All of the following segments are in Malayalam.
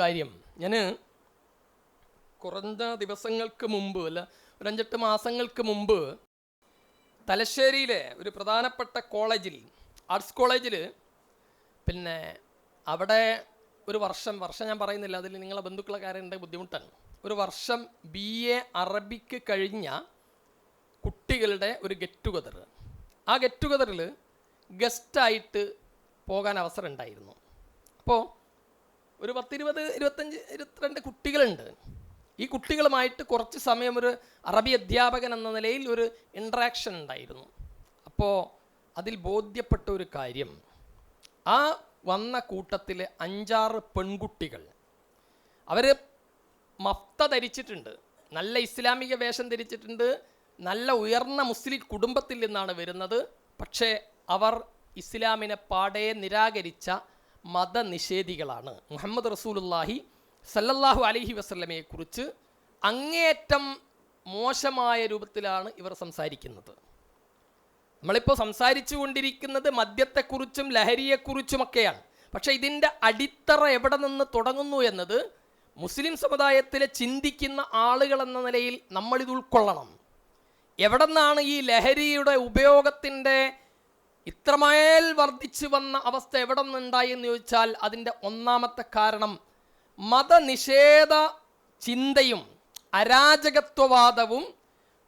കാര്യം. ഞാൻ കുറഞ്ഞ ദിവസങ്ങൾക്ക് മുമ്പ്, അല്ല ഒരു 5-8 മാസങ്ങൾക്ക് മുമ്പ്, തലശ്ശേരിയിലെ ഒരു പ്രധാനപ്പെട്ട കോളേജിൽ, ആർട്സ് കോളേജിൽ, പിന്നെ അവിടെ ഒരു വർഷം ഞാൻ പറയുന്നില്ല, അതിൽ നിങ്ങളെ ബന്ധുക്കളൊക്കെ ആരുടെ ബുദ്ധിമുട്ടാണ്, ഒരു വർഷം BA അറബിക്ക് കഴിഞ്ഞ കുട്ടികളുടെ ഒരു ഗെറ്റ് ടുഗദർ. ആ ഗെറ്റ് ടുഗദറിൽ ഗസ്റ്റായിട്ട് പോകാൻ അവസരം ഉണ്ടായിരുന്നു. അപ്പോൾ ഒരു 10, 20, 25, 22 കുട്ടികളുണ്ട്. ഈ കുട്ടികളുമായിട്ട് കുറച്ച് സമയം ഒരു അറബി അധ്യാപകൻ എന്ന നിലയിൽ ഒരു ഇൻട്രാക്ഷൻ ഉണ്ടായിരുന്നു. അപ്പോൾ അതിൽ ബോധ്യപ്പെട്ട ഒരു കാര്യം, ആ വന്ന കൂട്ടത്തിലെ 5-6 പെൺകുട്ടികൾ, അവർ മഫ്ത ധരിച്ചിട്ടുണ്ട്, നല്ല ഇസ്ലാമിക വേഷം ധരിച്ചിട്ടുണ്ട്, നല്ല ഉയർന്ന മുസ്ലിം കുടുംബത്തിൽ നിന്നാണ് വരുന്നത്. പക്ഷേ അവർ ഇസ്ലാമിനെ പാടെ നിരാകരിച്ച മതനിഷേധികളാണ്. മുഹമ്മദ് റസൂലുള്ളാഹി സല്ലല്ലാഹു അലൈഹി വസല്ലമയെക്കുറിച്ച് അങ്ങേയറ്റം മോശമായ രൂപത്തിലാണ് ഇവർ സംസാരിക്കുന്നത്. നമ്മളിപ്പോൾ സംസാരിച്ചു കൊണ്ടിരിക്കുന്നത് മദ്യത്തെക്കുറിച്ചും ലഹരിയെക്കുറിച്ചുമൊക്കെയാണ്. പക്ഷേ ഇതിൻ്റെ അടിത്തറ എവിടെ നിന്ന് തുടങ്ങുന്നു എന്നത് മുസ്ലിം സമുദായത്തിലെ ചിന്തിക്കുന്ന ആളുകൾ എന്ന നിലയിൽ നമ്മളിത് ഉൾക്കൊള്ളണം. എവിടെ നിന്നാണ് ഈ ലഹരിയുടെ ഉപയോഗത്തിൻ്റെ ഇത്രമേൽ വർദ്ധിച്ചു വന്ന അവസ്ഥ എവിടെ നിന്നുണ്ടായി എന്ന് ചോദിച്ചാൽ, അതിൻ്റെ ഒന്നാമത്തെ കാരണം മതനിഷേധ ചിന്തയും അരാജകത്വവാദവും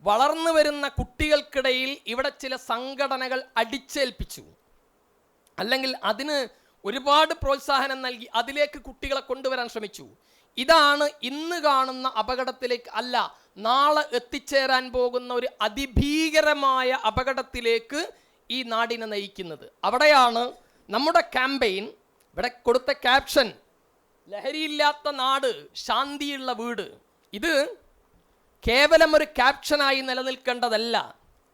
വളർന്നു വരുന്ന കുട്ടികൾക്കിടയിൽ ഇവിടെ ചില സംഘടനകൾ അടിച്ചേൽപ്പിച്ചു, അല്ലെങ്കിൽ അതിന് ഒരുപാട് പ്രോത്സാഹനം നൽകി അതിലേക്ക് കുട്ടികളെ കൊണ്ടുവരാൻ ശ്രമിച്ചു. ഇതാണ് ഇന്ന് കാണുന്ന അപകടത്തിലേക്ക്, അല്ല നാളെ എത്തിച്ചേരാൻ പോകുന്ന ഒരു അതിഭീകരമായ അപകടത്തിലേക്ക് ഈ നാടിനെ നയിക്കുന്നത്. അവിടെയാണ് നമ്മുടെ ക്യാമ്പയിൻ, ഇവിടെ കൊടുത്ത ക്യാപ്ഷൻ ലഹരിയില്ലാത്ത നാട്, ശാന്തിയുള്ള വീട്. ഇത് കേവലം ഒരു ക്യാപ്ഷനായി നിലനിൽക്കേണ്ടതല്ല,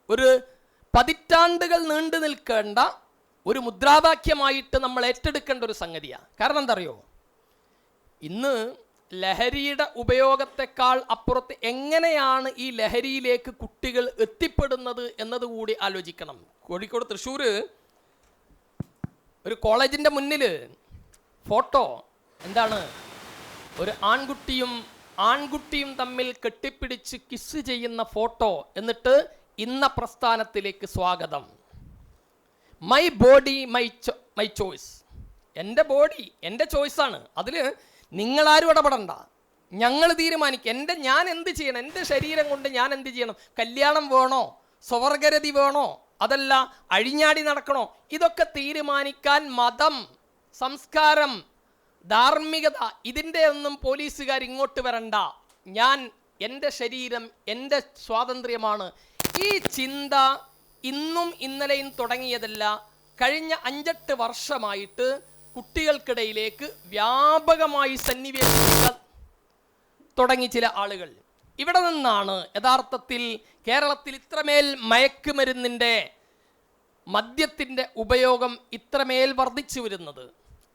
ഒരു പതിറ്റാണ്ടുകൾ നീണ്ടു നിൽക്കേണ്ട ഒരു മുദ്രാവാക്യമായിട്ട് നമ്മൾ ഏറ്റെടുക്കേണ്ട ഒരു സംഗതിയാണ്. കാരണം എന്താ അറിയോ, ഇന്ന് ലഹരിയുടെ ഉപയോഗത്തെക്കാൾ അപ്പുറത്ത് എങ്ങനെയാണ് ഈ ലഹരിയിലേക്ക് കുട്ടികൾ എത്തിപ്പെടുന്നത് എന്നതുകൂടി ആലോചിക്കണം. കോഴിക്കോട്, തൃശ്ശൂർ ഒരു കോളേജിൻ്റെ മുന്നിൽ ഫോട്ടോ, എന്താണ്, ഒരു ആൺകുട്ടിയും തമ്മിൽ കെട്ടിപ്പിടിച്ച് കിസ് ചെയ്യുന്ന ഫോട്ടോ, എന്നിട്ട് ഇന്ന പ്രസ്ഥാനത്തിലേക്ക് സ്വാഗതം, മൈ ബോഡി മൈ ചോയ്സ്, എൻ്റെ ബോഡി എൻ്റെ ചോയ്സാണ്, അതിൽ നിങ്ങളാരും ഇടപെടണ്ട, ഞങ്ങൾ തീരുമാനിക്കും, ഞാൻ എന്ത് ചെയ്യണം, എൻ്റെ ശരീരം കൊണ്ട് ഞാൻ എന്ത് ചെയ്യണം, കല്യാണം വേണോ, സ്വർഗരതി വേണോ, അതല്ല അഴിഞ്ഞാടി നടക്കണോ, ഇതൊക്കെ തീരുമാനിക്കാൻ മതം, സംസ്കാരം, ധാർമ്മികത, ഇതിൻ്റെ ഒന്നും പോലീസുകാർ ഇങ്ങോട്ട് വരണ്ട, എൻ്റെ ശരീരം എൻ്റെ സ്വാതന്ത്ര്യമാണ്. ഈ ചിന്ത ഇന്നും ഇന്നലെയും തുടങ്ങിയതല്ല, കഴിഞ്ഞ 5-8 വർഷമായിട്ട് കുട്ടികൾക്കിടയിലേക്ക് വ്യാപകമായി സന്നിവേശിക്കാൻ തുടങ്ങി ചില ആളുകൾ. ഇവിടെ നിന്നാണ് യഥാർത്ഥത്തിൽ കേരളത്തിൽ ഇത്രമേൽ മയക്കുമരുന്നിൻ്റെ, മദ്യത്തിൻ്റെ ഉപയോഗം ഇത്രമേൽ വർദ്ധിച്ചു വരുന്നത്.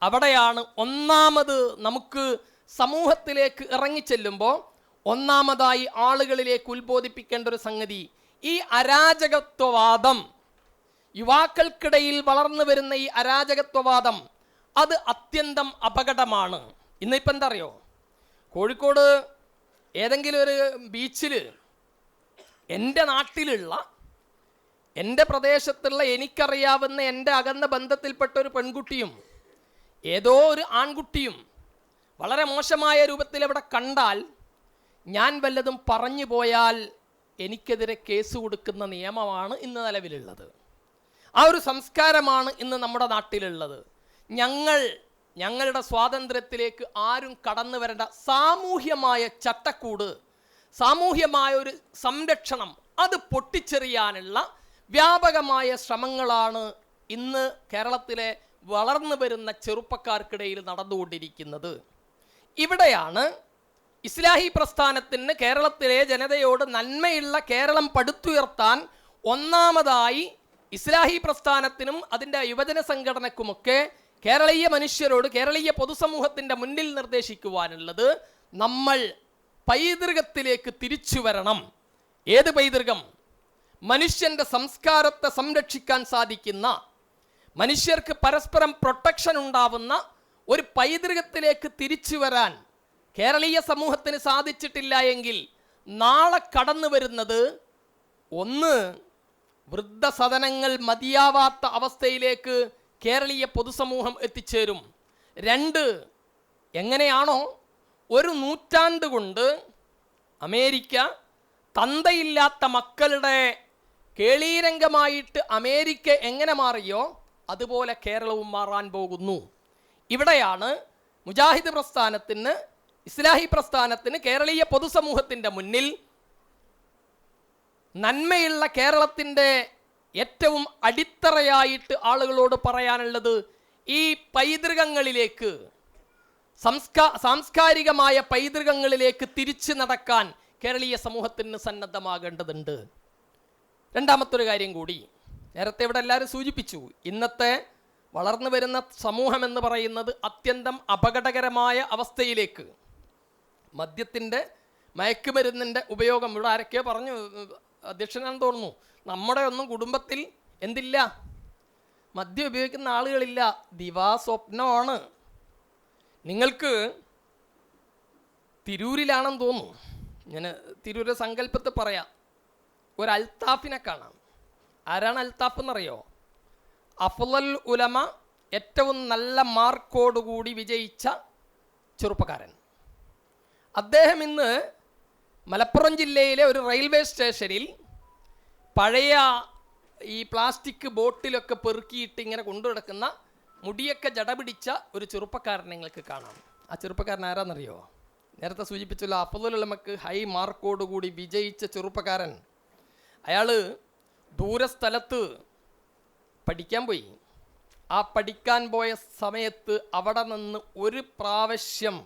അവിടെയാണ് ഒന്നാമത് നമുക്ക് സമൂഹത്തിലേക്ക് ഇറങ്ങിച്ചെല്ലുമ്പോൾ ഒന്നാമതായി ആളുകളിലേക്ക് ഉത്ബോധിപ്പിക്കേണ്ട ഒരു സംഗതി, ഈ അരാജകത്വവാദം, യുവാക്കൾക്കിടയിൽ വളർന്നു വരുന്ന ഈ അരാജകത്വവാദം, അത് അത്യന്തം അപകടമാണ്. ഇന്നിപ്പോൾ എന്താ അറിയോ, കോഴിക്കോട് ഏതെങ്കിലും ഒരു ബീച്ചിൽ എൻ്റെ നാട്ടിലുള്ള, എൻ്റെ പ്രദേശത്തുള്ള, എനിക്കറിയാവുന്ന എൻ്റെ അകന്ന ബന്ധത്തിൽപ്പെട്ട ഒരു പെൺകുട്ടിയും ഏതോ ഒരു ആൺകുട്ടിയും വളരെ മോശമായ രൂപത്തിൽ അവിടെ കണ്ടാൽ, ഞാൻ വല്ലതും പറഞ്ഞു പോയാൽ എനിക്കെതിരെ കേസ് കൊടുക്കുന്ന നിയമമാണ് ഇന്ന് നിലവിലുള്ളത്. ആ ഒരു സംസ്കാരമാണ് ഇന്ന് നമ്മുടെ നാട്ടിലുള്ളത്. ഞങ്ങളുടെ സ്വാതന്ത്ര്യത്തിലേക്ക് ആരും കടന്നു വരേണ്ട, സാമൂഹ്യമായ ചട്ടക്കൂട്, സാമൂഹ്യമായ ഒരു സംരക്ഷണം, അത് പൊട്ടിച്ചെറിയാനുള്ള വ്യാപകമായ ശ്രമങ്ങളാണ് ഇന്ന് കേരളത്തിലെ വളർന്നു വരുന്ന ചെറുപ്പക്കാർക്കിടയിൽ നടന്നുകൊണ്ടിരിക്കുന്നത്. ഇവിടെയാണ് ഇസ്ലാഹി പ്രസ്ഥാനത്തിന് കേരളത്തിലെ ജനതയോട് നന്മയുള്ള കേരളം പടുത്തുയർത്താൻ ഒന്നാമതായി ഇസ്ലാഹി പ്രസ്ഥാനത്തിനും അതിൻ്റെ യുവജന സംഘടനക്കുമൊക്കെ കേരളീയ മനുഷ്യരോട്, കേരളീയ പൊതുസമൂഹത്തിൻ്റെ മുന്നിൽ നിർദ്ദേശിക്കുവാനുള്ളത്, നമ്മൾ പൈതൃകത്തിലേക്ക് തിരിച്ചു വരണം. ഏത് പൈതൃകം? മനുഷ്യൻ്റെ സംസ്കാരത്തെ സംരക്ഷിക്കാൻ സാധിക്കുന്ന, മനുഷ്യർക്ക് പരസ്പരം പ്രൊട്ടക്ഷൻ ഉണ്ടാവുന്ന ഒരു പൈതൃകത്തിലേക്ക് തിരിച്ചു വരാൻ കേരളീയ സമൂഹത്തിന് സാധിച്ചിട്ടില്ല എങ്കിൽ നാളെ കടന്നു വരുന്നത് ഒന്ന്, വൃദ്ധസദനങ്ങൾ മതിയാവാത്ത അവസ്ഥയിലേക്ക് കേരളീയ പൊതുസമൂഹം എത്തിച്ചേരും. രണ്ട്, എങ്ങനെയാണോ ഒരു നൂറ്റാണ്ട് കൊണ്ട് അമേരിക്ക തന്തയില്ലാത്ത മക്കളുടെ കേളീരംഗമായിട്ട് അമേരിക്ക എങ്ങനെ മാറിയോ അതുപോലെ കേരളവും മാറാൻ പോകുന്നു. ഇവിടെയാണ് മുജാഹിദ് പ്രസ്ഥാനത്തിന്, ഇസ്ലാഹി പ്രസ്ഥാനത്തിന്, കേരളീയ പൊതുസമൂഹത്തിൻ്റെ മുന്നിൽ നന്മയുള്ള കേരളത്തിൻ്റെ ഏറ്റവും അടിത്തറയായിട്ട് ആളുകളോട് പറയാനുള്ളത്, ഈ പൈതൃകങ്ങളിലേക്ക്, സാംസ്കാരികമായ പൈതൃകങ്ങളിലേക്ക് തിരിച്ചു നടക്കാൻ കേരളീയ സമൂഹത്തിന് സന്നദ്ധമാകേണ്ടതുണ്ട്. രണ്ടാമത്തൊരു കാര്യം കൂടി നേരത്തെ ഇവിടെ എല്ലാവരും സൂചിപ്പിച്ചു. ഇന്നത്തെ വളർന്നു വരുന്ന സമൂഹം എന്ന് പറയുന്നത് അത്യന്തം അപകടകരമായ അവസ്ഥയിലേക്ക്, മദ്യത്തിൻ്റെ, മയക്കുമരുന്നിൻ്റെ ഉപയോഗം, ഇവിടെ ആരൊക്കെയോ പറഞ്ഞു, അധ്യക്ഷനാണെന്ന് തോന്നുന്നു, നമ്മുടെ ഒന്നും കുടുംബത്തിൽ എന്തില്ല, മദ്യം ഉപയോഗിക്കുന്ന ആളുകളില്ല. ദിവാസ്വപ്നമാണ്. നിങ്ങൾക്ക് തിരൂരിലാണെന്ന് തോന്നുന്നു, ഞാൻ തിരൂര് സങ്കല്പത്തിൽ പറയാം, ഒരു അൽത്താഫിനെ കാണാം. ആരാണ് അൽത്താഫ് എന്നറിയോ? അഫ്ളൽ ഉലമ, ഏറ്റവും നല്ല മാർക്കോടുകൂടി വിജയിച്ച ചെറുപ്പക്കാരൻ. അദ്ദേഹം ഇന്ന് മലപ്പുറം ജില്ലയിലെ ഒരു റെയിൽവേ സ്റ്റേഷനിൽ പഴയ ഈ പ്ലാസ്റ്റിക് ബോട്ടിലൊക്കെ പെറുക്കിയിട്ട് ഇങ്ങനെ കൊണ്ടുനടക്കുന്ന, മുടിയൊക്കെ ജട പിടിച്ച ഒരു ചെറുപ്പക്കാരനെ നിങ്ങൾക്ക് കാണാം. ആ ചെറുപ്പക്കാരൻ ആരാന്നറിയോ? നേരത്തെ സൂചിപ്പിച്ചല്ലോ, അഫ്ളൽ ഉലമക്ക് ഹൈ മാർക്കോടുകൂടി വിജയിച്ച ചെറുപ്പക്കാരൻ. അയാൾ ദൂരസ്ഥലത്ത് പഠിക്കാൻ പോയി. ആ പഠിക്കാൻ പോയ സമയത്ത് അവിടെ നിന്ന് ഒരു പ്രാവശ്യം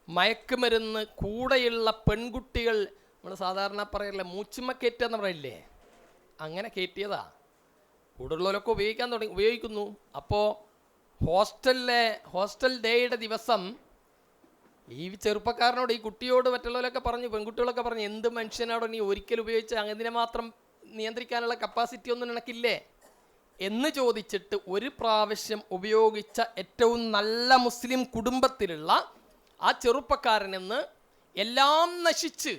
മയക്കുമരുന്ന് കൂടെയുള്ള പെൺകുട്ടികൾ, നമ്മൾ സാധാരണ പറയല്ലേ മൂച്ചുമ്മ കയറ്റുക എന്ന് പറയില്ലേ, അങ്ങനെ കയറ്റിയതാ. കൂടുതലുള്ളവരൊക്കെ ഉപയോഗിക്കുന്നു. അപ്പോൾ ഹോസ്റ്റൽ ഡേയുടെ ദിവസം ഈ ചെറുപ്പക്കാരനോട്, ഈ കുട്ടിയോട് മറ്റുള്ളവരൊക്കെ പറഞ്ഞു, പെൺകുട്ടികളൊക്കെ പറഞ്ഞു, എന്ത് മനുഷ്യനാണോ നീ ഒരിക്കൽ ഉപയോഗിച്ച് അങ്ങനെ മാത്രം നിയന്ത്രിക്കാനുള്ള കപ്പാസിറ്റി ഒന്നും നിനക്കില്ലേ എന്ന് ചോദിച്ചിട്ട് ഒരു പ്രാവശ്യം ഉപയോഗിച്ച ഏറ്റവും നല്ല മുസ്ലിം കുടുംബത്തിലുള്ള ആ ചെറുപ്പക്കാരനെന്ന് എല്ലാം നശിച്ച്,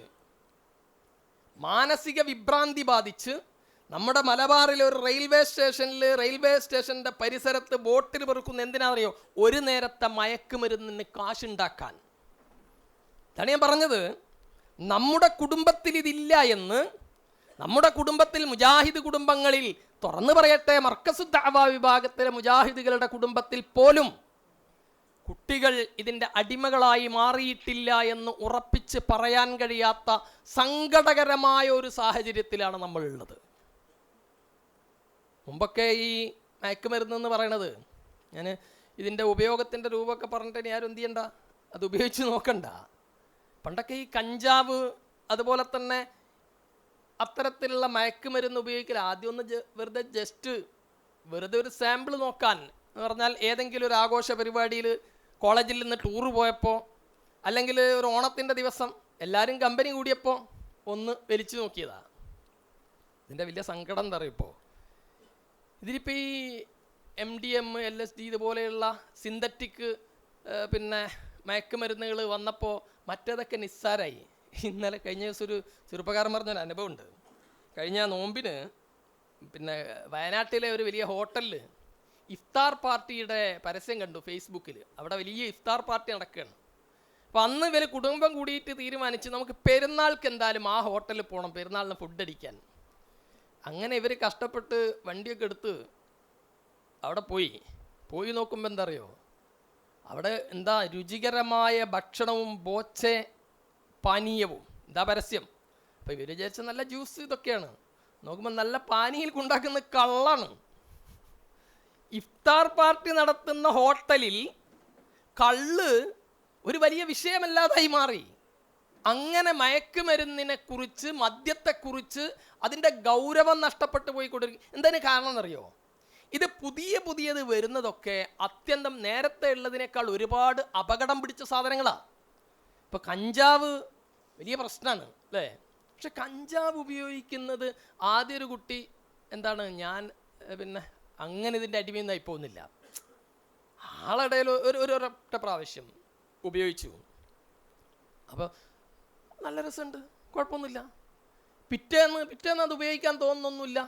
മാനസിക വിഭ്രാന്തി ബാധിച്ച്, നമ്മുടെ മലബാറിലെ ഒരു റെയിൽവേ സ്റ്റേഷൻ്റെ പരിസരത്ത് ബോട്ടിൽ പെറുക്കുന്ന എന്തിനാണെന്നറിയോ? ഒരു നേരത്തെ മയക്കുമരുന്നിന് കാശുണ്ടാക്കാൻ. അതാണ് ഞാൻ പറഞ്ഞത്, നമ്മുടെ കുടുംബത്തിൽ ഇതില്ല എന്ന്. നമ്മുടെ കുടുംബത്തിൽ, മുജാഹിദ് കുടുംബങ്ങളിൽ, തുറന്നു പറയട്ടെ, മർക്കസു ദഅവ വിഭാഗത്തിലെ മുജാഹിദുകളുടെ കുടുംബത്തിൽ പോലും കുട്ടികൾ ഇതിൻ്റെ അടിമകളായി മാറിയിട്ടില്ല എന്ന് ഉറപ്പിച്ച് പറയാൻ കഴിയാത്ത സങ്കടകരമായ ഒരു സാഹചര്യത്തിലാണ് നമ്മളുള്ളത്. മുമ്പൊക്കെ ഈ മയക്കുമരുന്നെന്ന് പറയണത്, ഞാൻ ഇതിൻ്റെ ഉപയോഗത്തിൻ്റെ രൂപമൊക്കെ പറഞ്ഞിട്ട് ഇനി ആരും എന്ത് ചെയ്യണ്ട, അത് ഉപയോഗിച്ച് നോക്കണ്ട. പണ്ടൊക്കെ ഈ കഞ്ചാവ്, അതുപോലെ തന്നെ അത്തരത്തിലുള്ള മയക്കുമരുന്ന് ഉപയോഗിക്കൽ ആദ്യം ഒന്ന് വെറുതെ ഒരു സാമ്പിൾ നോക്കാൻ എന്ന് പറഞ്ഞാൽ, ഏതെങ്കിലും ഒരു ആഘോഷ പരിപാടിയിൽ കോളേജിൽ നിന്ന് ടൂറ് പോയപ്പോൾ, അല്ലെങ്കിൽ ഒരു ഓണത്തിൻ്റെ ദിവസം എല്ലാവരും കമ്പനി കൂടിയപ്പോൾ ഒന്ന് വലിച്ചു നോക്കിയതാണ്. ഇതിൻ്റെ വലിയ സങ്കടം എന്താ പറയുക, ഇപ്പോൾ ഇതിലിപ്പോൾ ഈ MDM, LSD ഇതുപോലെയുള്ള സിന്തറ്റിക് പിന്നെ മയക്കുമരുന്നുകൾ വന്നപ്പോൾ മറ്റേതൊക്കെ നിസ്സാരായി. ഇന്നലെ കഴിഞ്ഞ ദിവസം ഒരു ചെറുപ്പക്കാരൻ പറഞ്ഞൊരു അനുഭവമുണ്ട്. കഴിഞ്ഞ നോമ്പിന് പിന്നെ വയനാട്ടിലെ ഒരു വലിയ ഹോട്ടലിൽ ഇഫ്താർ പാർട്ടിയുടെ പരസ്യം കണ്ടു ഫേസ്ബുക്കിൽ. അവിടെ വലിയ ഇഫ്താർ പാർട്ടി നടക്കുകയാണ്. അപ്പോൾ അന്ന് ഇവർ കുടുംബം കൂടിയിട്ട് തീരുമാനിച്ച് നമുക്ക് പെരുന്നാൾക്ക് എന്തായാലും ആ ഹോട്ടലിൽ പോകണം, പെരുന്നാളിന് ഫുഡ് അടിക്കാൻ. അങ്ങനെ ഇവർ കഷ്ടപ്പെട്ട് വണ്ടിയൊക്കെ എടുത്ത് അവിടെ പോയി നോക്കുമ്പോൾ എന്താ അറിയോ, അവിടെ എന്താ രുചികരമായ ഭക്ഷണവും ബോച്ചെ പാനീയവും, എന്താ പരസ്യം. അപ്പോൾ ഇവർ വിചാരിച്ച നല്ല ജ്യൂസ് ഇതൊക്കെയാണ്, നോക്കുമ്പോൾ നല്ല പാനീയിൽ ഉണ്ടാക്കുന്ന കള്ളാണ്. ഇഫ്താർ പാർട്ടി നടത്തുന്ന ഹോട്ടലിൽ കള്ള് ഒരു വലിയ വിഷയമല്ലാതായി മാറി. അങ്ങനെ മയക്കുമരുന്നിനെ കുറിച്ച്, മദ്യത്തെക്കുറിച്ച് അതിൻ്റെ ഗൗരവം നഷ്ടപ്പെട്ടു പോയിക്കൊണ്ടിരിക്കും. എന്തിനു കാരണം എന്നറിയോ? ഇത് പുതിയത് വരുന്നതൊക്കെ അത്യന്തം നേരത്തെ ഉള്ളതിനേക്കാൾ ഒരുപാട് അപകടം പിടിച്ച സാധനങ്ങളാണ്. ഇപ്പോൾ കഞ്ചാവ് വലിയ പ്രശ്നമാണ് അല്ലേ? പക്ഷെ കഞ്ചാവ് ഉപയോഗിക്കുന്നത് ആദ്യം ഒരു കുട്ടി എന്താണ്, ഞാൻ പിന്നെ അങ്ങനെ ഇതിൻ്റെ അടിമയൊന്നായി പോകുന്നില്ല, ആളിടയിൽ ഒരൊറ്റ പ്രാവശ്യം ഉപയോഗിച്ചു. അപ്പോൾ നല്ല രസമുണ്ട്, കുഴപ്പമൊന്നുമില്ല. പിറ്റേന്ന് അത് ഉപയോഗിക്കാൻ തോന്നുന്നൊന്നുമില്ല.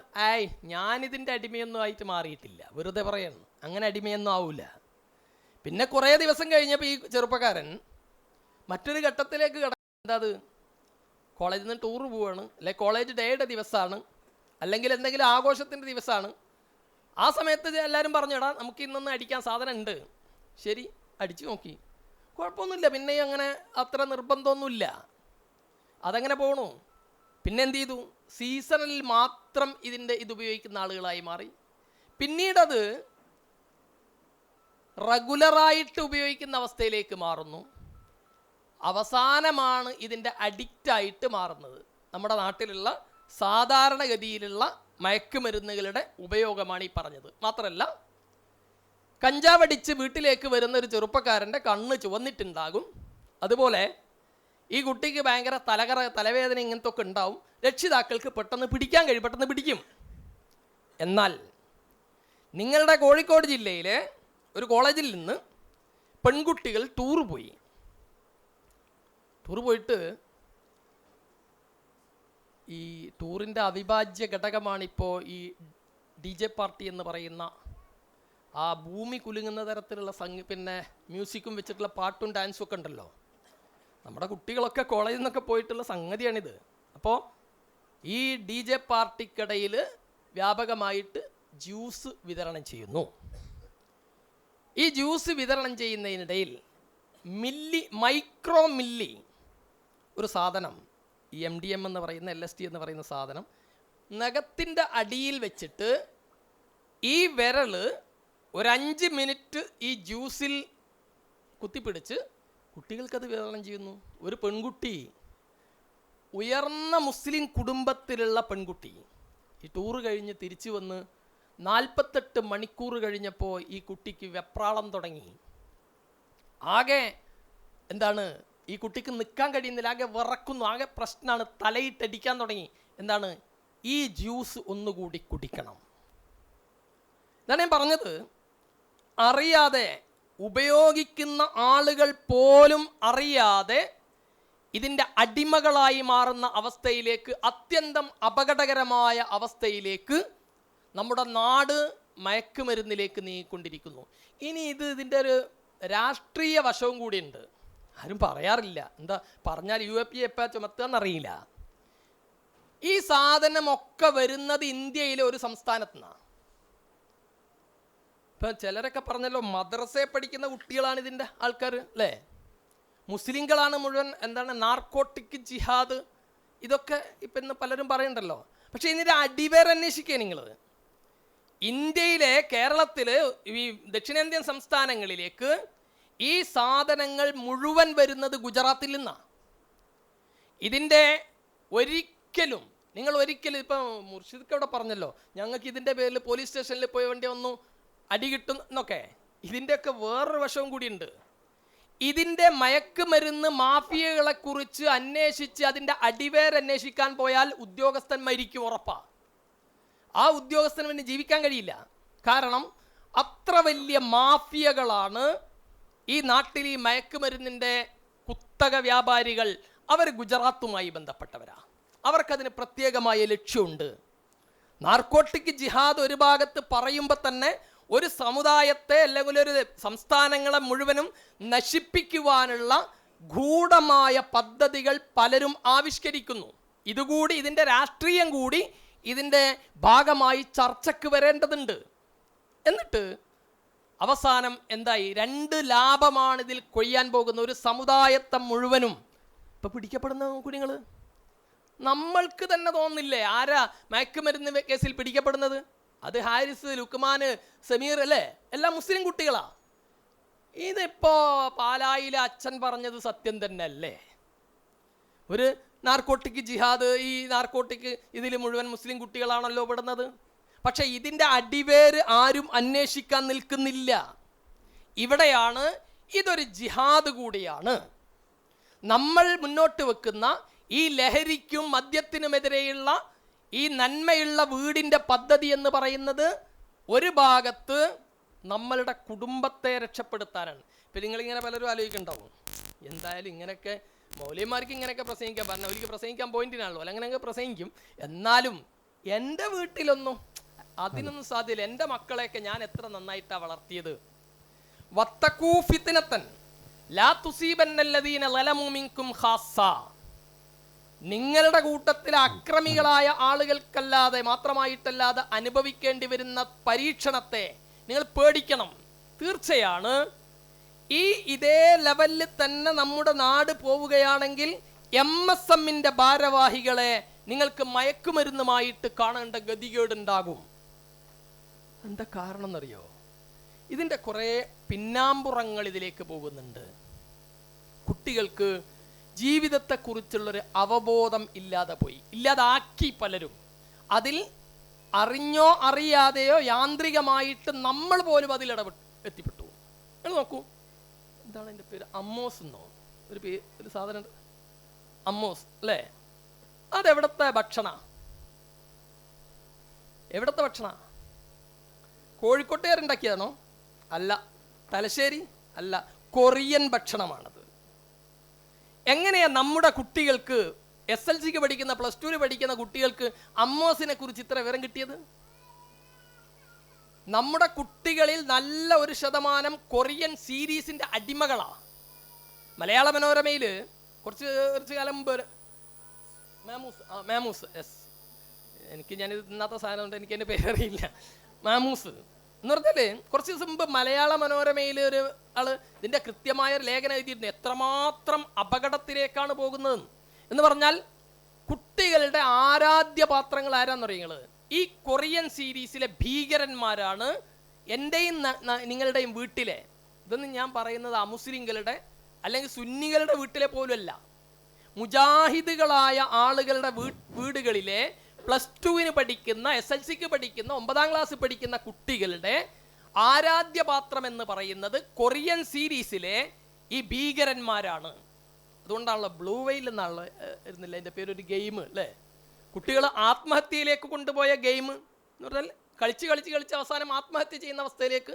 ഞാനിതിൻ്റെ അടിമയൊന്നും ആയിട്ട് മാറിയിട്ടില്ല, വെറുതെ പറയണം, അങ്ങനെ അടിമയൊന്നും ആവില്ല. പിന്നെ കുറേ ദിവസം കഴിഞ്ഞപ്പോൾ ഈ ചെറുപ്പക്കാരൻ മറ്റൊരു ഘട്ടത്തിലേക്ക് എന്താ അത്, കോളേജിൽ നിന്ന് ടൂർ പോവുകയാണ്, അല്ലെങ്കിൽ കോളേജ് ഡേയുടെ ദിവസമാണ്, അല്ലെങ്കിൽ എന്തെങ്കിലും ആഘോഷത്തിൻ്റെ ദിവസമാണ്. ആ സമയത്ത് എല്ലാവരും പറഞ്ഞടാ നമുക്ക് ഇന്നൊന്ന് അടിക്കാൻ സാധനം ഉണ്ട്. ശരി, അടിച്ചു നോക്കി, കുഴപ്പമൊന്നുമില്ല. പിന്നെയും അങ്ങനെ അത്ര നിർബന്ധമൊന്നുമില്ല, അതങ്ങനെ പോകണു. പിന്നെ എന്ത് ചെയ്തു, സീസണിൽ മാത്രം ഇത് ഉപയോഗിക്കുന്ന ആളുകളായി മാറി. പിന്നീടത് റെഗുലറായിട്ട് ഉപയോഗിക്കുന്ന അവസ്ഥയിലേക്ക് മാറുന്നു. അവസാനമാണ് ഇതിൻ്റെ അഡിക്റ്റായിട്ട് മാറുന്നത്. നമ്മുടെ നാട്ടിലുള്ള സാധാരണഗതിയിലുള്ള മയക്കുമരുന്നുകളുടെ ഉപയോഗമാണ് ഈ പറഞ്ഞത്. മാത്രമല്ല, കഞ്ചാവടിച്ച് വീട്ടിലേക്ക് വരുന്ന ഒരു ചെറുപ്പക്കാരൻ്റെ കണ്ണ് ചുവന്നിട്ടുണ്ടാകും. അതുപോലെ ഈ കുട്ടിക്ക് ഭയങ്കര തലവേദന ഇങ്ങനത്തെ ഒക്കെ ഉണ്ടാവും. രക്ഷിതാക്കൾക്ക് പെട്ടെന്ന് പിടിക്കും. എന്നാൽ നിങ്ങളുടെ കോഴിക്കോട് ജില്ലയിലെ ഒരു കോളേജിൽ നിന്ന് പെൺകുട്ടികൾ ടൂർ പോയിട്ട് ഈ ടൂറിൻ്റെ അവിഭാജ്യ ഘടകമാണിപ്പോൾ ഈ DJ പാർട്ടി എന്ന് പറയുന്ന ആ ഭൂമി കുലുങ്ങുന്ന തരത്തിലുള്ള പിന്നെ മ്യൂസിക്കും വെച്ചിട്ടുള്ള പാട്ടും ഡാൻസും ഒക്കെ ഉണ്ടല്ലോ. നമ്മുടെ കുട്ടികളൊക്കെ കോളേജിൽ നിന്നൊക്കെ പോയിട്ടുള്ള സംഗതിയാണിത്. അപ്പോൾ ഈ DJ പാർട്ടിക്കിടയിൽ വ്യാപകമായിട്ട് ജ്യൂസ് വിതരണം ചെയ്യുന്നു. ഈ ജ്യൂസ് വിതരണം ചെയ്യുന്നതിനിടയിൽ മൈക്രോ മില്ലി ഒരു സാധനം, ഈ MDM എന്ന് പറയുന്ന LSD എന്ന് പറയുന്ന സാധനം നഖത്തിൻ്റെ അടിയിൽ വെച്ചിട്ട് ഈ വിരൽ ഒരു 5 മിനിറ്റ് ഈ ജ്യൂസിൽ കുത്തിപ്പിടിച്ച് കുട്ടികൾക്കത് വിതരണം ചെയ്യുന്നു. ഒരു പെൺകുട്ടി, ഉയർന്ന മുസ്ലിം കുടുംബത്തിലുള്ള പെൺകുട്ടി, ഈ ടൂറ് കഴിഞ്ഞ് തിരിച്ചു വന്ന് 48 മണിക്കൂർ കഴിഞ്ഞപ്പോൾ ഈ കുട്ടിക്ക് വെപ്രാളം തുടങ്ങി. ആകെ എന്താണ്, ഈ കുട്ടിക്ക് നിൽക്കാൻ കഴിയുന്നില്ല, ആകെ വിറക്കുന്നു, ആകെ പ്രശ്നമാണ്, തലയിട്ടടിക്കാൻ തുടങ്ങി. എന്താണ്, ഈ ജ്യൂസ് ഒന്നുകൂടി കുടിക്കണം. ഇതാണ് ഞാൻ പറഞ്ഞത്. അറിയാതെ, ഉപയോഗിക്കുന്ന ആളുകൾ പോലും അറിയാതെ ഇതിൻ്റെ അടിമകളായി മാറുന്ന അവസ്ഥയിലേക്ക്, അത്യന്തം അപകടകരമായ അവസ്ഥയിലേക്ക് നമ്മുടെ നാട് മയക്കുമരുന്നിലേക്ക് നീങ്ങിക്കൊണ്ടിരിക്കുന്നു. ഇനി ഇതിൻ്റെ ഒരു രാഷ്ട്രീയ വശവും കൂടിയുണ്ട്. ആരും പറയാറില്ല. എന്താ പറഞ്ഞാൽ UAP എപ്പോൾ ചുമത്തുകയെന്നറിയില്ല. ഈ സാധനമൊക്കെ വരുന്നത് ഇന്ത്യയിലെ ഒരു സംസ്ഥാനത്തു നിന്നാണ്. ഇപ്പം ചിലരൊക്കെ പറഞ്ഞല്ലോ, മദ്രസയിൽ പഠിക്കുന്ന കുട്ടികളാണ് ഇതിൻ്റെ ആൾക്കാർ, അല്ലേ? മുസ്ലിങ്ങളാണ് മുഴുവൻ എന്താണ് നാർക്കോട്ടിക് ജിഹാദ്, ഇതൊക്കെ ഇപ്പം ഇന്ന് പലരും പറയുന്നുണ്ടല്ലോ. പക്ഷേ ഇതിൻ്റെ അടിവേരന്വേഷിക്കുക നിങ്ങൾ. ഇന്ത്യയിലെ, കേരളത്തിൽ, ഈ ദക്ഷിണേന്ത്യൻ സംസ്ഥാനങ്ങളിലേക്ക് ഈ സാധനങ്ങൾ മുഴുവൻ വരുന്നത് ഗുജറാത്തിൽ നിന്നാണ്. ഇതിൻ്റെ നിങ്ങൾ ഒരിക്കലും ഇപ്പം മുർഷിദ് അവിടെ പറഞ്ഞല്ലോ, ഞങ്ങൾക്ക് ഇതിൻ്റെ പേരിൽ പോലീസ് സ്റ്റേഷനിൽ പോയി വേണ്ടി ഒന്നും അടി കിട്ടും എന്നൊക്കെ. ഇതിൻ്റെയൊക്കെ വേറൊരു വശവും കൂടിയുണ്ട്. ഇതിൻ്റെ മയക്കുമരുന്ന് മാഫിയകളെക്കുറിച്ച് അന്വേഷിച്ച് അതിൻ്റെ അടിവേരന്വേഷിക്കാൻ പോയാൽ ഉദ്യോഗസ്ഥൻ മരിക്കും, ഉറപ്പാണ്. ആ ഉദ്യോഗസ്ഥന് വേണ്ടി ജീവിക്കാൻ കഴിയില്ല. കാരണം അത്ര വലിയ മാഫിയകളാണ് ഈ നാട്ടിൽ. ഈ മയക്കുമരുന്നിൻ്റെ കുത്തക വ്യാപാരികൾ അവർ ഗുജറാത്തുമായി ബന്ധപ്പെട്ടവരാണ്. അവർക്കതിന് പ്രത്യേകമായ ലക്ഷ്യമുണ്ട്. നാർക്കോട്ടിക് ജിഹാദ് ഒരു ഭാഗത്ത് പറയുമ്പോൾ തന്നെ ഒരു സമുദായത്തെ അല്ലെങ്കിൽ ഒരു സംസ്ഥാനങ്ങളെ മുഴുവനും നശിപ്പിക്കുവാനുള്ള ഗൂഢമായ പദ്ധതികൾ പലരും ആവിഷ്കരിക്കുന്നു. ഇതുകൂടി, ഇതിൻ്റെ രാഷ്ട്രീയം കൂടി ഇതിൻ്റെ ഭാഗമായി ചർച്ചയ്ക്ക് വരേണ്ടതുണ്ട്. എന്നിട്ട് അവസാനം എന്തായി, 2 ലാഭമാണ് ഇതിൽ കൊയ്യാൻ പോകുന്ന. ഒരു സമുദായത്തെ മുഴുവനും ഇപ്പം പിടിക്കപ്പെടുന്ന നോക്കൂ നിങ്ങൾ. നമ്മൾക്ക് തന്നെ തോന്നുന്നില്ലേ ആരാ മയക്കുമരുന്ന് കേസിൽ പിടിക്കപ്പെടുന്നത്? അത് ഹാരിസ്, ലുക്മാൻ, സമീർ, അല്ലേ? എല്ലാം മുസ്ലിം കുട്ടികളാ. ഇതിപ്പോൾ പാലായിലെ അച്ഛൻ പറഞ്ഞത് സത്യം തന്നെ അല്ലേ? ഒരു നാർക്കോട്ടിക് ജിഹാദ്, ഈ നാർക്കോട്ടിക് ഇതിൽ മുഴുവൻ മുസ്ലിം കുട്ടികളാണല്ലോ പെടുന്നത്. പക്ഷേ ഇതിൻ്റെ അടിവേര് ആരും അന്വേഷിക്കാൻ നിൽക്കുന്നില്ല. ഇവിടെയാണ് ഇതൊരു ജിഹാദ് കൂടിയാണ്. നമ്മൾ മുന്നോട്ട് വെക്കുന്ന ഈ ലഹരിക്കും മദ്യത്തിനുമെതിരെയുള്ള ഈ നന്മയുള്ള വീടിൻ്റെ പദ്ധതി എന്ന് പറയുന്നത് ഒരു ഭാഗത്ത് നമ്മളുടെ കുടുംബത്തെ രക്ഷപ്പെടുത്താനാണ്. ഇപ്പം നിങ്ങളിങ്ങനെ പലരും ആലോചിക്കുന്നുണ്ടാവും, എന്തായാലും ഇങ്ങനെയൊക്കെ മൗലിയന്മാർക്ക് ഇങ്ങനെയൊക്കെ പ്രസംഗിക്കാൻ പറഞ്ഞാൽ അവർക്ക് പ്രസംഗിക്കാൻ പോയിന്റിനാണല്ലോ, അല്ല അങ്ങനെയൊക്കെ പ്രസംഗിക്കും. എന്നാലും എൻ്റെ വീട്ടിലൊന്നും അതിനൊന്നും സാധ്യമില്ല. എൻ്റെ മക്കളെയൊക്കെ ഞാൻ എത്ര നന്നായിട്ടാണ് വളർത്തിയത്. വത്തഖൂ ഫിത്നതൻ ലാ തുസീബന്നല്ലദീന ളലമൂ മിൻകും ഖാസ്സ. നിങ്ങളുടെ കൂട്ടത്തിലെ അക്രമികളായ ആളുകൾക്കല്ലാതെ മാത്രമായിട്ടല്ലാതെ അനുഭവിക്കേണ്ടി വരുന്ന പരീക്ഷണത്തെ നിങ്ങൾ പേടിക്കണം. തീർച്ചയാണ് ഇതേ ലെവലിൽ തന്നെ നമ്മുടെ നാട് പോവുകയാണെങ്കിൽ MSMന്റെ ഭാരവാഹികളെ നിങ്ങൾക്ക് മയക്കുമരുന്നുമായിട്ട് കാണേണ്ട ഗതികേടുണ്ടാകും. എന്താ കാരണം എന്നറിയോ? ഇതിൻ്റെ കുറേ പിന്നാമ്പുറങ്ങൾ ഇതിലേക്ക് പോകുന്നുണ്ട്. കുട്ടികൾക്ക് ജീവിതത്തെക്കുറിച്ചുള്ളൊരു അവബോധം ഇല്ലാതെ പോയി, ഇല്ലാതാക്കി പലരും. അതിൽ അറിഞ്ഞോ അറിയാതെയോ യാന്ത്രികമായിട്ട് നമ്മൾ പോലും അതിൽ എത്തിപ്പെട്ടു. നിങ്ങൾ നോക്കൂ, എന്താണ് എൻ്റെ പേര്, അമ്മോസ് എന്നോ ഒരു സാധനം, അമ്മോസ് അല്ലേ? അതെവിടത്തെ ഭക്ഷണ? എവിടത്തെ ഭക്ഷണ? കോഴിക്കോട്ടുകാരുണ്ടാക്കിയതാണോ? അല്ല. തലശ്ശേരി? അല്ല. കൊറിയൻ ഭക്ഷണമാണത്. എങ്ങനെയാ നമ്മുടെ കുട്ടികൾക്ക്, SLCക്ക് പഠിക്കുന്ന, +2 പഠിക്കുന്ന കുട്ടികൾക്ക് അമ്മോസിനെ കുറിച്ച് ഇത്ര വിവരം കിട്ടിയത്? നമ്മുടെ കുട്ടികളിൽ നല്ല ഒരു ശതമാനം കൊറിയൻ സീരീസിന്റെ അടിമകളാണ്. മലയാള മനോരമയിൽ കുറച്ച് കാലം മുമ്പ് മാമൂസ് എനിക്ക് ഞാനിത് തിന്നാത്ത സാധനം കൊണ്ട് എനിക്ക് എൻ്റെ പേരറിയില്ല. മാമൂസ് എന്ന് പറഞ്ഞാൽ കുറച്ച് ദിവസം മുമ്പ് മലയാള മനോരമയിൽ ഒരു ആള് ഇതിൻ്റെ കൃത്യമായ ഒരു ലേഖനം എഴുതിയിരുന്നു. എത്രമാത്രം അപകടത്തിലേക്കാണ് പോകുന്നത് എന്ന് പറഞ്ഞാൽ കുട്ടികളുടെ ആരാധ്യ പാത്രങ്ങൾ ആരാന്ന് പറയുന്നത് ഈ കൊറിയൻ സീരീസിലെ ഭീകരന്മാരാണ്. എൻ്റെയും നിങ്ങളുടെയും വീട്ടിലെ, ഇതൊന്നും ഞാൻ പറയുന്നത് അമുസ്ലിങ്ങളുടെ അല്ലെങ്കിൽ സുന്നികളുടെ വീട്ടിലെ പോലുമല്ല, മുജാഹിദുകളായ ആളുകളുടെ വീടുകളിലെ +2 പഠിക്കുന്ന, SLCക്ക് പഠിക്കുന്ന, 9ാം ക്ലാസ് പഠിക്കുന്ന കുട്ടികളുടെ ആരാധ്യപാത്രം എന്ന് പറയുന്നത് കൊറിയൻ സീരീസിലെ ഈ ഭീകരന്മാരാണ്. അതുകൊണ്ടാണല്ലോ ബ്ലൂ വെയിൽ എന്നാണല്ലോ ഇരുന്നില്ല എൻ്റെ പേരൊരു ഗെയിം അല്ലേ, കുട്ടികൾ ആത്മഹത്യയിലേക്ക് കൊണ്ടുപോയ ഗെയിം എന്ന് പറഞ്ഞാൽ കളിച്ച് അവസാനം ആത്മഹത്യ ചെയ്യുന്ന അവസ്ഥയിലേക്ക്.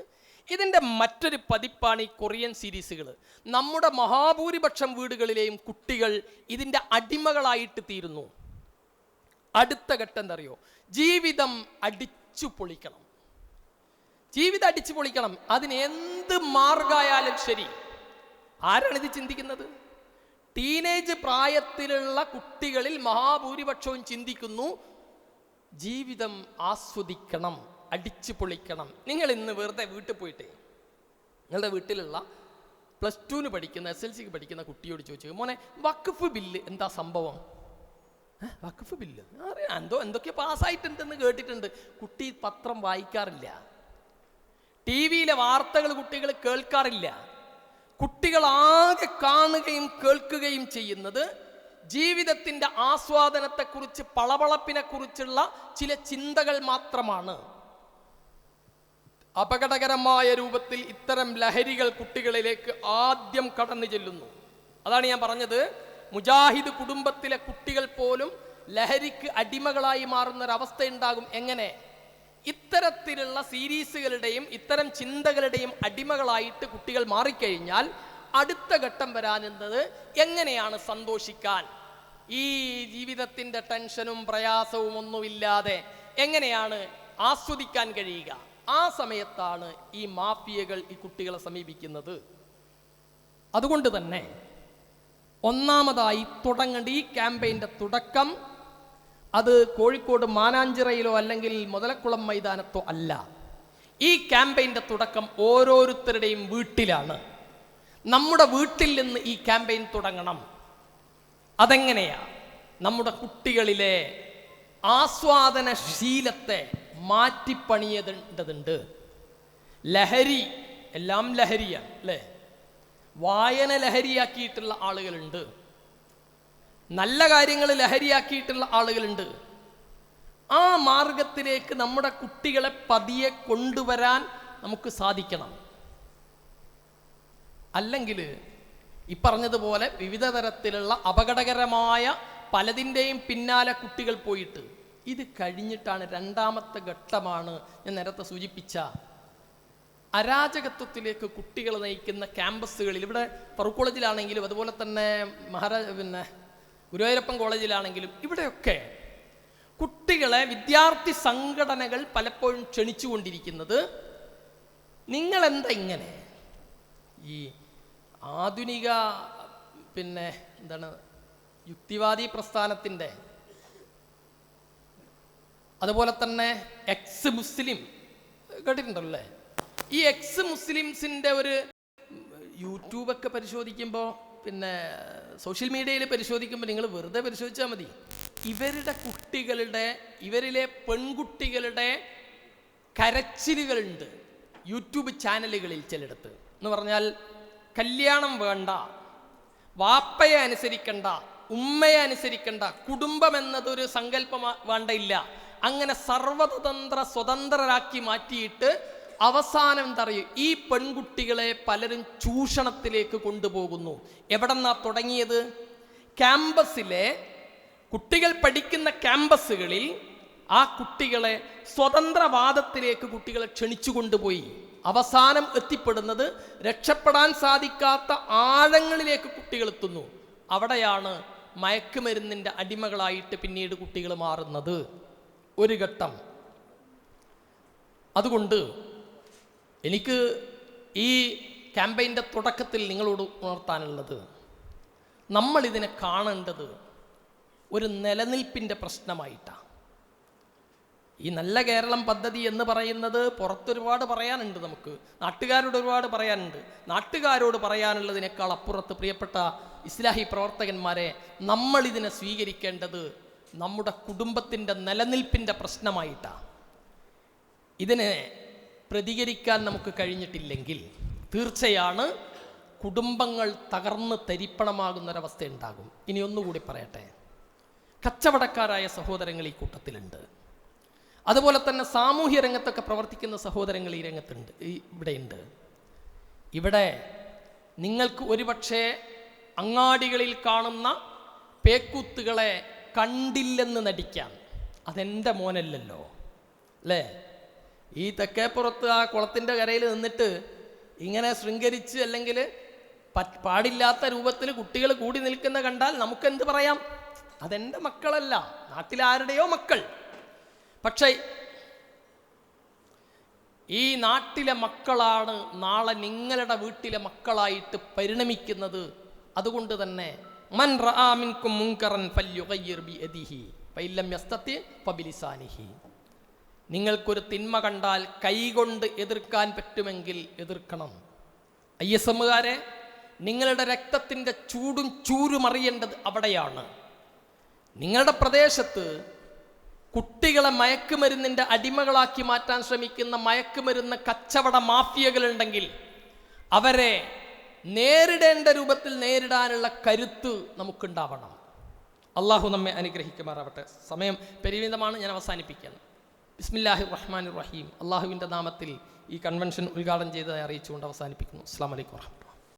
ഇതിൻ്റെ മറ്റൊരു പതിപ്പാണ് ഈ കൊറിയൻ സീരീസുകൾ. നമ്മുടെ മഹാഭൂരിപക്ഷം വീടുകളിലെയും കുട്ടികൾ ഇതിൻ്റെ അടിമകളായിട്ട് തീരുന്നു. അടുത്ത ഘട്ടം എന്താ അറിയോ? ജീവിതം അടിച്ചു പൊളിക്കണം. ജീവിതം അടിച്ചു പൊളിക്കണം. അതിന് എന്ത് മാർഗമായാലും ശരി. ആരാണിത് ചിന്തിക്കുന്നത്? ടീനേജ് പ്രായത്തിലുള്ള കുട്ടികളിൽ മഹാഭൂരിപക്ഷവും ചിന്തിക്കുന്നു ജീവിതം ആസ്വദിക്കണം, അടിച്ചു പൊളിക്കണം. നിങ്ങൾ ഇന്ന് വെറുതെ വീട്ടിൽ പോയിട്ടേ നിങ്ങളുടെ വീട്ടിലുള്ള +2 പഠിക്കുന്ന, SLCക്ക് പഠിക്കുന്ന കുട്ടിയോട് ചോദിച്ചു, മോനെ വഖഫ് ബില്ല് എന്താ സംഭവം? വഖഫ് ബില്ല് അറിയാം, എന്തൊക്കെ പാസ്സായിട്ടുണ്ടെന്ന് കേട്ടിട്ടുണ്ട്. കുട്ടി പത്രം വായിക്കാറില്ല, TV-യിലെ വാർത്തകൾ കുട്ടികൾ കേൾക്കാറില്ല. കുട്ടികൾ ആകെ കാണുകയും കേൾക്കുകയും ചെയ്യുന്നത് ജീവിതത്തിൻ്റെ ആസ്വാദനത്തെക്കുറിച്ച്, പളപളപ്പിനെ കുറിച്ചുള്ള ചില ചിന്തകൾ മാത്രമാണ്. അപകടകരമായ രൂപത്തിൽ ഇത്തരം ലഹരികൾ കുട്ടികളിലേക്ക് ആദ്യം കടന്നു ചെല്ലുന്നു. അതാണ് ഞാൻ പറഞ്ഞത്, മുജാഹിദ് കുടുംബത്തിലെ കുട്ടികൾ പോലും ലഹരിക്ക് അടിമകളായി മാറുന്നൊരവസ്ഥയുണ്ടാകും. എങ്ങനെ? ഇത്തരത്തിലുള്ള സീരീസുകളുടെയും ഇത്തരം ചിന്തകളുടെയും അടിമകളായിട്ട് കുട്ടികൾ മാറിക്കഴിഞ്ഞാൽ അടുത്ത ഘട്ടം വരാനെന്നത് എങ്ങനെയാണ് സന്തോഷിക്കാൻ, ഈ ജീവിതത്തിൻ്റെ ടെൻഷനും പ്രയാസവും ഒന്നുമില്ലാതെ എങ്ങനെയാണ് ആസ്വദിക്കാൻ കഴിയുക? ആ സമയത്താണ് ഈ മാഫിയകൾ ഈ കുട്ടികളെ സമീപിക്കുന്നത്. അതുകൊണ്ട് തന്നെ ഒന്നാമതായി തുടങ്ങേണ്ട ഈ ക്യാമ്പയിൻ്റെ തുടക്കം അത് കോഴിക്കോട് മാനാഞ്ചിറയിലോ അല്ലെങ്കിൽ മുതലക്കുളം മൈതാനത്തോ അല്ല. ഈ ക്യാമ്പയിൻ്റെ തുടക്കം ഓരോരുത്തരുടെയും വീട്ടിലാണ്. നമ്മുടെ വീട്ടിൽ നിന്ന് ഈ ക്യാമ്പയിൻ തുടങ്ങണം. അതെങ്ങനെയാ? നമ്മുടെ കുട്ടികളിലെ ആസ്വാദനശീലത്തെ മാറ്റിപ്പണിയേണ്ടതുണ്ട്. ലഹരി, എല്ലാം ലഹരിയാണ് അല്ലേ? വായന ലഹരിയാക്കിയിട്ടുള്ള ആളുകളുണ്ട്, നല്ല കാര്യങ്ങൾ ലഹരിയാക്കിയിട്ടുള്ള ആളുകളുണ്ട്. ആ മാർഗത്തിലേക്ക് നമ്മുടെ കുട്ടികളെ പതിയെ കൊണ്ടുവരാൻ നമുക്ക് സാധിക്കണം. അല്ലെങ്കിൽ ഈ പറഞ്ഞതുപോലെ വിവിധ തരത്തിലുള്ള അപകടകരമായ പലതിൻ്റെയും പിന്നാലെ കുട്ടികൾ പോയിട്ട് ഇത് കഴിഞ്ഞിട്ടാണ് രണ്ടാമത്തെ ഘട്ടമാണ് ഞാൻ നേരത്തെ സൂചിപ്പിച്ച അരാജകത്വത്തിലേക്ക് കുട്ടികളെ നയിക്കുന്ന ക്യാമ്പസുകളിൽ, ഇവിടെ ഫറൂഖ് കോളേജിലാണെങ്കിലും അതുപോലെ തന്നെ ഗുരുവായൂരപ്പൻ കോളേജിലാണെങ്കിലും ഇവിടെയൊക്കെ കുട്ടികളെ വിദ്യാർത്ഥി സംഘടനകൾ പലപ്പോഴും ക്ഷണിച്ചുകൊണ്ടിരിക്കുന്നത്, നിങ്ങളെന്താ ഇങ്ങനെ ഈ ആധുനിക യുക്തിവാദി പ്രസ്ഥാനത്തിൻ്റെ, അതുപോലെ തന്നെ എക്സ് മുസ്ലിം കേട്ടിട്ടുണ്ടല്ലേ, ഈ എക്സ് മുസ്ലിംസിൻ്റെ ഒരു യൂട്യൂബൊക്കെ പരിശോധിക്കുമ്പോൾ, സോഷ്യൽ മീഡിയയിൽ പരിശോധിക്കുമ്പോൾ നിങ്ങൾ വെറുതെ പരിശോധിച്ചാൽ മതി, ഇവരുടെ കുട്ടികളുടെ, ഇവരിലെ പെൺകുട്ടികളുടെ കരച്ചിലുകളുണ്ട് യൂട്യൂബ് ചാനലുകളിൽ ചിലയിടത്ത്. എന്ന് പറഞ്ഞാൽ കല്യാണം വേണ്ട, വാപ്പയെ അനുസരിക്കണ്ട, ഉമ്മയെ അനുസരിക്കണ്ട, കുടുംബം എന്നതൊരു സങ്കല്പം വേണ്ടയില്ല, അങ്ങനെ സ്വതന്ത്രരാക്കി മാറ്റിയിട്ട് അവസാനം എന്താ പറയുക, ഈ പെൺകുട്ടികളെ പലരും ചൂഷണത്തിലേക്ക് കൊണ്ടുപോകുന്നു. എവിടെന്നാ തുടങ്ങിയത്? ക്യാമ്പസിലെ കുട്ടികൾ പഠിക്കുന്ന ക്യാമ്പസുകളിൽ ആ കുട്ടികളെ സ്വതന്ത്രവാദത്തിലേക്ക് കുട്ടികളെ ക്ഷണിച്ചു കൊണ്ടുപോയി അവസാനം എത്തിപ്പെടുന്നത് രക്ഷപ്പെടാൻ സാധിക്കാത്ത ആഴങ്ങളിലേക്ക് കുട്ടികൾ എത്തുന്നു. അവിടെയാണ് മയക്കുമരുന്നിൻ്റെ അടിമകളായിട്ട് പിന്നീട് കുട്ടികൾ മാറുന്നത് ഒരു ഘട്ടം. അതുകൊണ്ട് എനിക്ക് ഈ ക്യാമ്പയിൻ്റെ തുടക്കത്തിൽ നിങ്ങളോട് ഉണർത്താനുള്ളത്, നമ്മളിതിനെ കാണേണ്ടത് ഒരു നിലനിൽപ്പിൻ്റെ പ്രശ്നമായിട്ടാണ്. ഈ നല്ല കേരളം പദ്ധതി എന്ന് പറയുന്നത് പുറത്തൊരുപാട് പറയാനുണ്ട്, നമുക്ക് നാട്ടുകാരോട് ഒരുപാട് പറയാനുണ്ട്. നാട്ടുകാരോട് പറയാനുള്ളതിനേക്കാൾ അപ്പുറത്ത് പ്രിയപ്പെട്ട ഇസ്ലാഹി പ്രവർത്തകന്മാരെ, നമ്മളിതിനെ സ്വീകരിക്കേണ്ടത് നമ്മുടെ കുടുംബത്തിൻ്റെ നിലനിൽപ്പിൻ്റെ പ്രശ്നമായിട്ടാണ്. ഇതിനെ പ്രതികരിക്കാൻ നമുക്ക് കഴിഞ്ഞിട്ടില്ലെങ്കിൽ തീർച്ചയാണ് കുടുംബങ്ങൾ തകർന്ന് തരിപ്പണമാകുന്നൊരവസ്ഥ ഉണ്ടാകും. ഇനി ഒന്നുകൂടി പറയട്ടെ, കച്ചവടക്കാരായ സഹോദരങ്ങൾ ഈ കൂട്ടത്തിലുണ്ട്, അതുപോലെ തന്നെ സാമൂഹ്യ രംഗത്തൊക്കെ പ്രവർത്തിക്കുന്ന സഹോദരങ്ങൾ ഈ രംഗത്തുണ്ട്, ഇവിടെയുണ്ട്. ഇവിടെ നിങ്ങൾക്ക് ഒരുപക്ഷെ അങ്ങാടികളിൽ കാണുന്ന പേക്കൂത്തുകളെ കണ്ടില്ലെന്ന് നടിക്കാം, അതെൻ്റെ മോനല്ലല്ലോ അല്ലേ? ഈ തെക്കേപ്പുറത്ത് ആ കുളത്തിൻ്റെ കരയിൽ നിന്നിട്ട് ഇങ്ങനെ ശൃംഗരിച്ച് അല്ലെങ്കിൽ പാടില്ലാത്ത രൂപത്തിൽ കുട്ടികൾ കൂടി നിൽക്കുന്ന കണ്ടാൽ നമുക്കെന്ത് പറയാം? അതെൻ്റെ മക്കളല്ല, നാട്ടിലാരുടെയോ മക്കൾ. പക്ഷേ ഈ നാട്ടിലെ മക്കളാണ് നാളെ നിങ്ങളുടെ വീട്ടിലെ മക്കളായിട്ട് പരിണമിക്കുന്നത്. അതുകൊണ്ട് തന്നെ മൻ റആ മിൻകും മുൻകറൻ ഫല്യുഗയ്യിർ ബിയദിഹി ഫഇല്ലം യസ്തതി ഫബിലിസാനിഹി. നിങ്ങൾക്കൊരു തിന്മ കണ്ടാൽ കൈകൊണ്ട് എതിർക്കാൻ പറ്റുമെങ്കിൽ എതിർക്കണം. ISMകാരെ, നിങ്ങളുടെ രക്തത്തിൻ്റെ ചൂടും ചൂരും അറിയേണ്ടത് അവിടെയാണ്. നിങ്ങളുടെ പ്രദേശത്ത് കുട്ടികളെ മയക്കുമരുന്നിൻ്റെ അടിമകളാക്കി മാറ്റാൻ ശ്രമിക്കുന്ന മയക്കുമരുന്ന് കച്ചവട മാഫിയകളുണ്ടെങ്കിൽ അവരെ നേരിടേണ്ട രൂപത്തിൽ നേരിടാനുള്ള കരുത്ത് നമുക്കുണ്ടാവണം. അള്ളാഹു നമ്മെ അനുഗ്രഹിക്കുമാറാവട്ടെ. സമയം പരിമിതമാണ്, ഞാൻ അവസാനിപ്പിക്കുകയാണ്. ബിസ്മില്ലാഹിർ റഹ്മാനിർ റഹീം. അള്ളാഹുവിൻ്റെ നാമത്തിൽ ഈ കൺവെൻഷൻ ഉദ്ഘാടനം ചെയ്തതായി അറിയിച്ചുകൊണ്ട് അവസാനിപ്പിക്കുന്നു. അസ്സലാമു അലൈക്കും വറഹ്മത്തുള്ളാഹി.